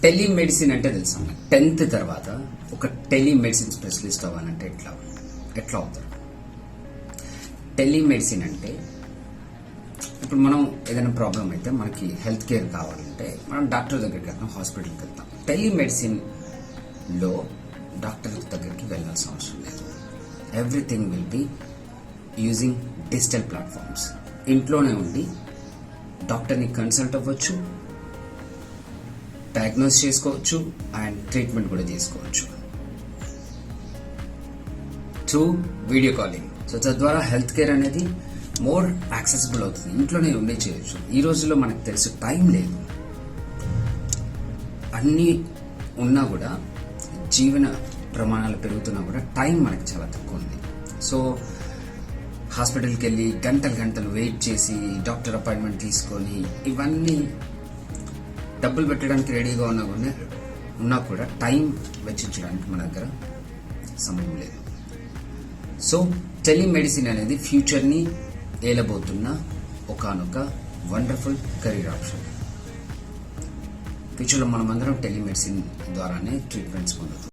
Telemedicine అంటే తెలుసా? 10th తర్వాత ఒక టెలిమెడిసిన్ స్పెషలిస్ట్ అవ్వాలంటే ఎట్లా అవుతారు? టెలిమెడిసిన్ అంటే ఇప్పుడు మనం ఏదైనా ప్రాబ్లం అయితే మనకి హెల్త్ కేర్ కావాలంటే మనం డాక్టర్ దగ్గరికి వెళ్తాం, హాస్పిటల్కి వెళ్తాం. టెలిమెడిసిన్లో డాక్టర్ దగ్గరికి వెళ్ళాల్సిన అవసరం లేదు. Everything will be using digital platforms. ఇంట్లోనే ఉండి డాక్టర్ని కన్సల్ట్ అవ్వచ్చు, డయాగ్నోస్ చేసుకోవచ్చు అండ్ ట్రీట్మెంట్ కూడా చేసుకోవచ్చు త్రూ వీడియో కాలింగ్. సో తద్వారా హెల్త్ కేర్ అనేది మోర్ యాక్సెసిబుల్ అవుతుంది. ఇంట్లోనే ఉండే చేయొచ్చు. ఈ రోజుల్లో మనకు తెలుసు టైం లేదు, అన్నీ ఉన్నా కూడా జీవన ప్రమాణాలు పెరుగుతున్నా కూడా టైం మనకి చాలా తక్కువ ఉంది. సో హాస్పిటల్కి వెళ్ళి గంటలు వెయిట్ చేసి డాక్టర్ అపాయింట్మెంట్ తీసుకొని ఇవన్నీ డబ్బులు పెట్టడానికి రెడీగా ఉన్నా కూడా టైం వెచ్చించడానికి మన దగ్గర సమయం లేదు. సో టెలిమెడిసిన్ అనేది ఫ్యూచర్ని ఏలబోతున్న ఒకానొక వండర్ఫుల్ కెరీర్ ఆప్షన్. ఫ్యూచర్లో మనమందరం టెలిమెడిసిన్ ద్వారానే ట్రీట్మెంట్స్ పొందుతాం.